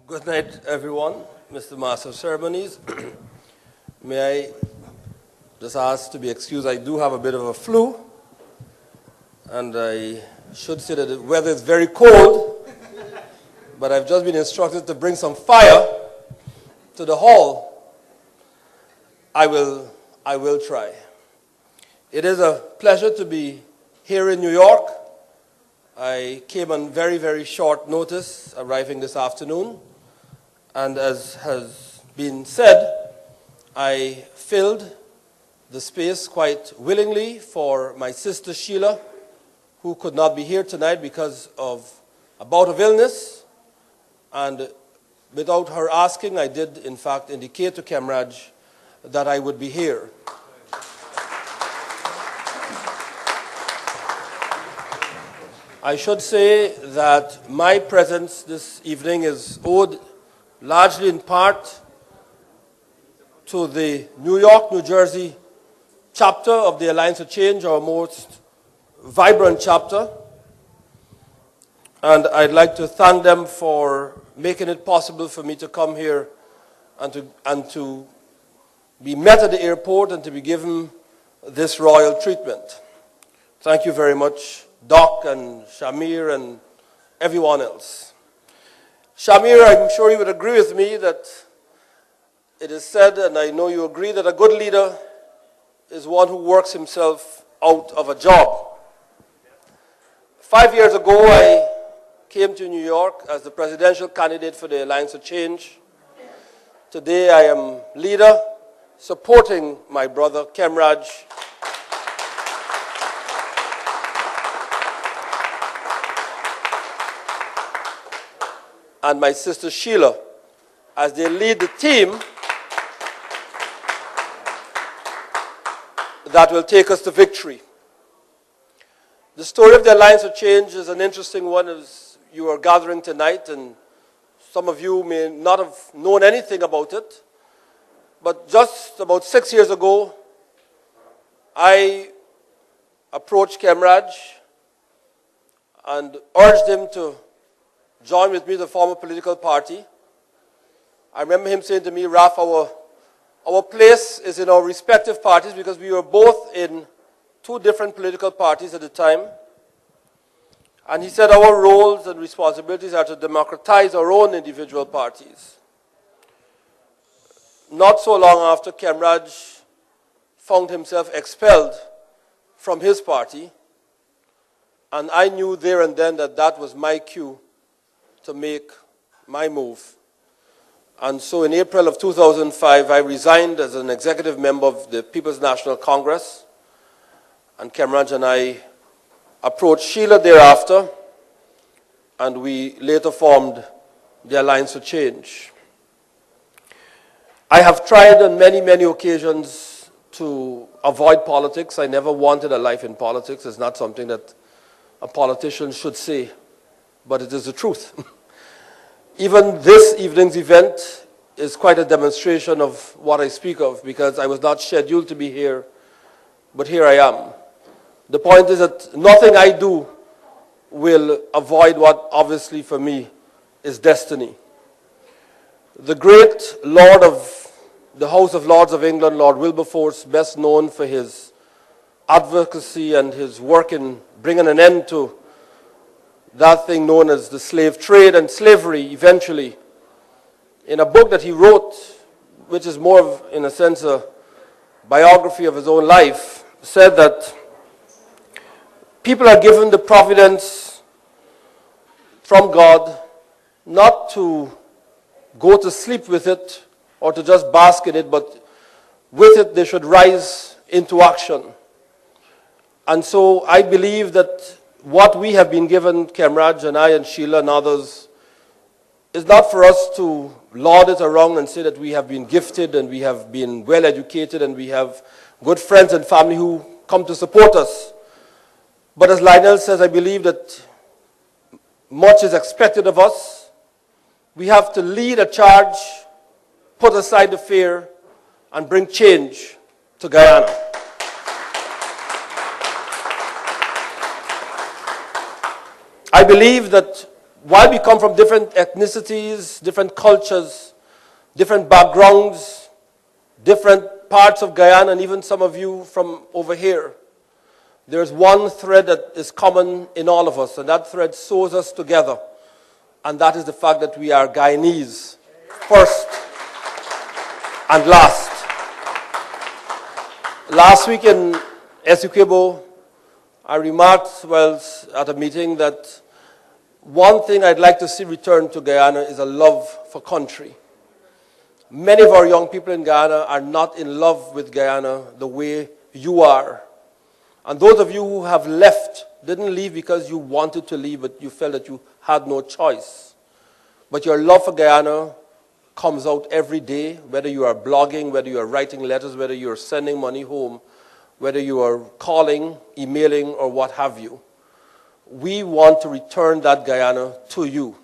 Good night, everyone. Mr. Master of Ceremonies. May I just ask to be excused? I do have a bit of a flu, and I should say that the weather is very cold, but I've just been instructed to bring some fire to the hall. I will try. It is a pleasure to be here in New York. I came on very, very short notice, arriving this afternoon. And as has been said, I filled the space quite willingly for my sister Sheila, who could not be here tonight because of a bout of illness. And without her asking, I did, in fact, indicate to Kemraj that I would be here. I should say that my presence this evening is owed largely in part to the New York, New Jersey chapter of the Alliance for Change, our most vibrant chapter. And I'd like to thank them for making it possible for me to come here and to be met at the airport and to be given this royal treatment. Thank you very much, Doc and Shamir and everyone else. Shamir, I'm sure you would agree with me that it is said, and I know you agree, that a good leader is one who works himself out of a job. 5 years ago, I came to New York as the presidential candidate for the Alliance for Change. Today, I am leader, supporting my brother, Kemraj, and my sister Sheila as they lead the team that will take us to victory. The story of the Alliance for Change is an interesting one as you are gathering tonight, and some of you may not have known anything about it. But just about 6 years ago, I approached Kemraj and urged him to join with me to form a political party. I remember him saying to me, Raph, our place is in our respective parties because we were both in two different political parties at the time. And he said our roles and responsibilities are to democratize our own individual parties. Not so long after, Kemraj found himself expelled from his party, and I knew there and then that that was my cue to make my move. And so in April of 2005, I resigned as an executive member of the People's National Congress, and Kemraj and I approached Sheila thereafter, and we later formed the Alliance for Change. I have tried on many, many occasions to avoid politics. I never wanted a life in politics. It's not something that a politician should say, but it is the truth. Even this evening's event is quite a demonstration of what I speak of, because I was not scheduled to be here, but here I am. The point is that nothing I do will avoid what obviously for me is destiny. The great Lord of the House of Lords of England, Lord Wilberforce, best known for his advocacy and his work in bringing an end to that thing known as the slave trade and slavery eventually, in a book that he wrote, which is more of, in a sense, a biography of his own life, said that people are given the providence from God not to go to sleep with it or to just bask in it, but with it they should rise into action. And so I believe that what we have been given, Kemraj and I and Sheila and others, is not for us to laud it around and say that we have been gifted and we have been well educated and we have good friends and family who come to support us. But as Lionel says, I believe that much is expected of us. We have to lead a charge, put aside the fear, and bring change to Guyana. I believe that while we come from different ethnicities, different cultures, different backgrounds, different parts of Guyana, and even some of you from over here, there's one thread that is common in all of us, and that thread sews us together, and that is the fact that we are Guyanese, first and last. Last week in Essequibo, I remarked while at a meeting that one thing I'd like to see return to Guyana is a love for country. Many of our young people in Guyana are not in love with Guyana the way you are. And those of you who have left didn't leave because you wanted to leave, but you felt that you had no choice. But your love for Guyana comes out every day, whether you are blogging, whether you are writing letters, whether you are sending money home, whether you are calling, emailing, or what have you. We want to return that Guyana to you.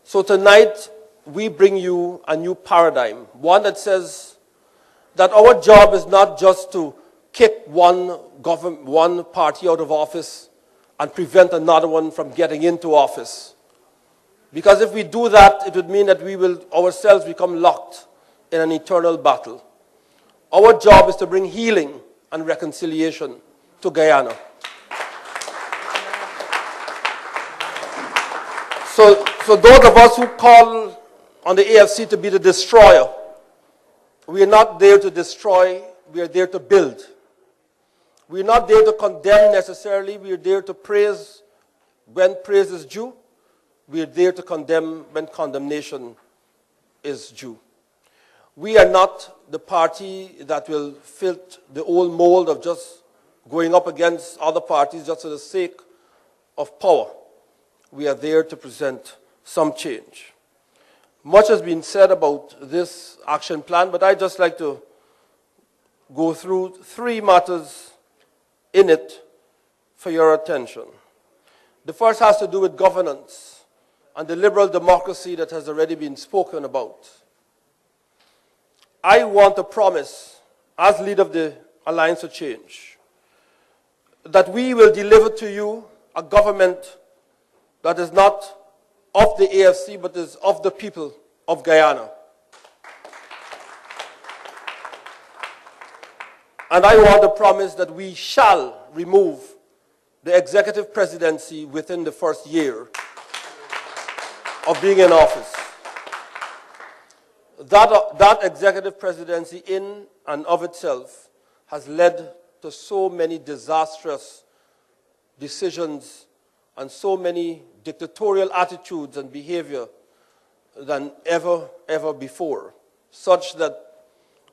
So tonight, we bring you a new paradigm, one that says that our job is not just to kick one party out of office and prevent another one from getting into office. Because if we do that, it would mean that we will ourselves become locked in an eternal battle. Our job is to bring healing and reconciliation to Guyana. So those of us who call on the AFC to be the destroyer, we are not there to destroy, we are there to build. We are not there to condemn necessarily, we are there to praise when praise is due. We are there to condemn when condemnation is due. We are not the party that will fit the old mold of just going up against other parties just for the sake of power. We are there to present some change. Much has been said about this action plan, but I'd just like to go through three matters in it for your attention. The first has to do with governance and the liberal democracy that has already been spoken about. I want to promise, as leader of the Alliance for Change, that we will deliver to you a government that is not of the AFC, but is of the people of Guyana. And I want to promise that we shall remove the executive presidency within the first year of being in office. That executive presidency in and of itself has led to so many disastrous decisions and so many dictatorial attitudes and behavior than ever before, such that,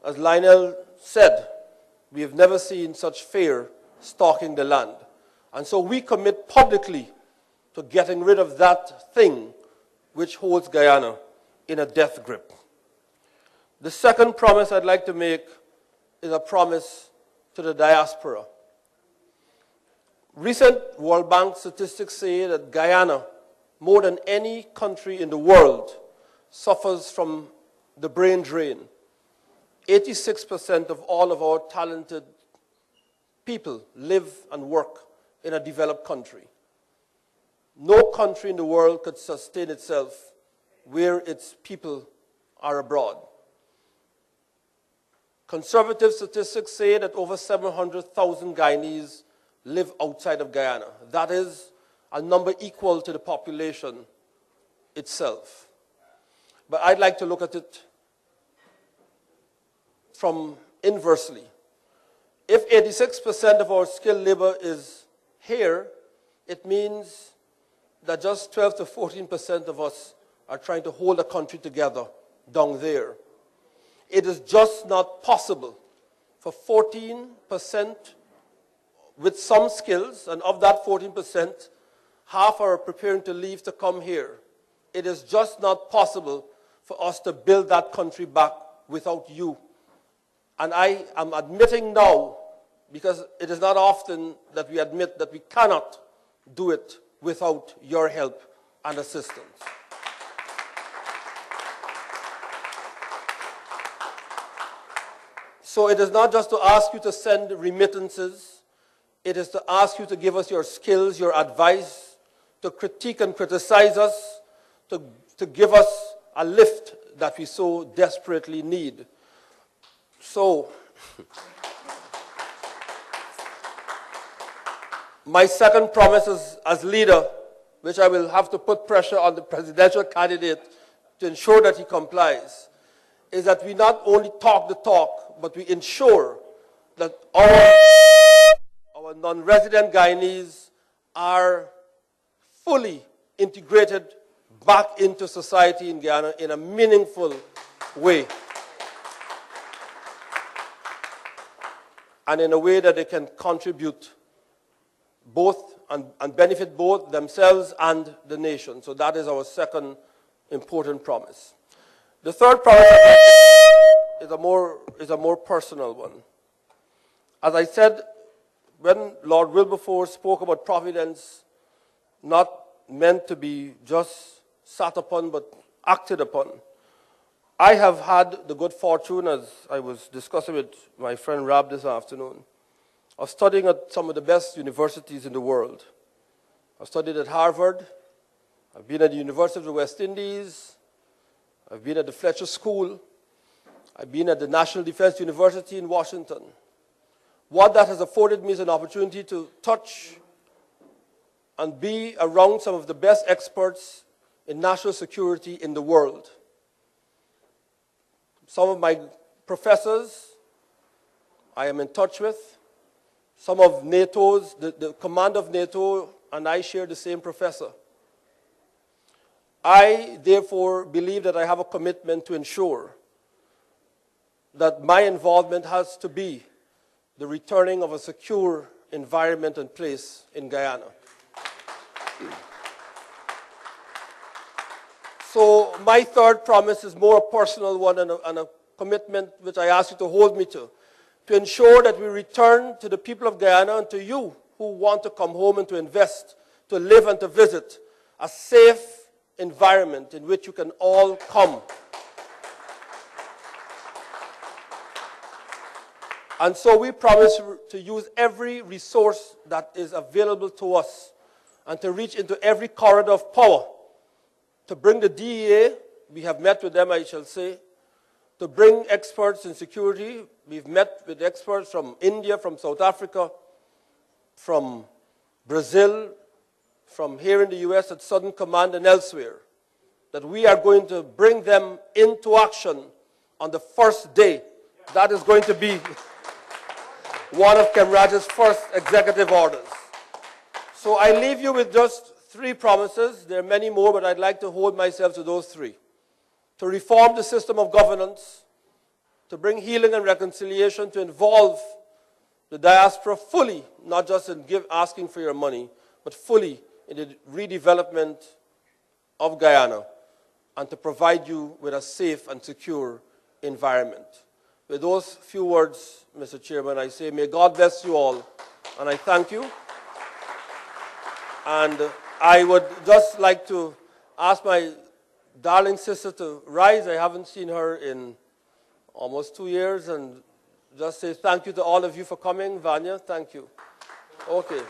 as Lionel said, we have never seen such fear stalking the land. And so we commit publicly to getting rid of that thing which holds Guyana in a death grip. The second promise I'd like to make is a promise to the diaspora. Recent World Bank statistics say that Guyana, more than any country in the world, suffers from the brain drain. 86% of all of our talented people live and work in a developed country. No country in the world could sustain itself where its people are abroad. Conservative statistics say that over 700,000 Guyanese live outside of Guyana. That is a number equal to the population itself. But I'd like to look at it from inversely. If 86% of our skilled labor is here, it means that just 12 to 14% of us are trying to hold the country together down there. It is just not possible for 14% with some skills, and of that 14%, half are preparing to leave to come here. It is just not possible for us to build that country back without you. And I am admitting now, because it is not often that we admit that we cannot do it without your help and assistance. So it is not just to ask you to send remittances. It is to ask you to give us your skills, your advice, to critique and criticize us, to give us a lift that we so desperately need. So, my second promise is, as leader, which I will have to put pressure on the presidential candidate to ensure that he complies, is that we not only talk the talk, but we ensure that our non-resident Guyanese are fully integrated back into society in Guyana in a meaningful way. And in a way that they can contribute both and benefit both themselves and the nation. So that is our second important promise. The third promise is a more personal one. As I said, when Lord Wilberforce spoke about providence, not meant to be just sat upon but acted upon, I have had the good fortune, as I was discussing with my friend Rab this afternoon, of studying at some of the best universities in the world. I've studied at Harvard, I've been at the University of the West Indies, I've been at the Fletcher School, I've been at the National Defense University in Washington. What that has afforded me is an opportunity to touch and be around some of the best experts in national security in the world. Some of my professors I am in touch with. Some of NATO's, the command of NATO and I share the same professor. I, therefore, believe that I have a commitment to ensure that my involvement has to be the returning of a secure environment and place in Guyana. So my third promise is more a personal one and a commitment which I ask you to hold me to ensure that we return to the people of Guyana and to you who want to come home and to invest, to live and to visit, a safe environment in which you can all come. And so we promise to use every resource that is available to us and to reach into every corridor of power to bring the DEA, we have met with them, I shall say, to bring experts in security. We've met with experts from India, from South Africa, from Brazil, from here in the US at Southern Command and elsewhere, that we are going to bring them into action on the first day. That is going to be one of Kemraj's first executive orders. So I leave you with just 3 promises. There are many more, but I'd like to hold myself to those 3. To reform the system of governance, to bring healing and reconciliation, to involve the diaspora fully, not just in asking for your money, but fully in the redevelopment of Guyana, and to provide you with a safe and secure environment. With those few words, Mr. Chairman, I say, may God bless you all, and I thank you. And I would just like to ask my darling sister to rise. I haven't seen her in almost 2 years, and just say thank you to all of you for coming. Vanya, thank you. Okay.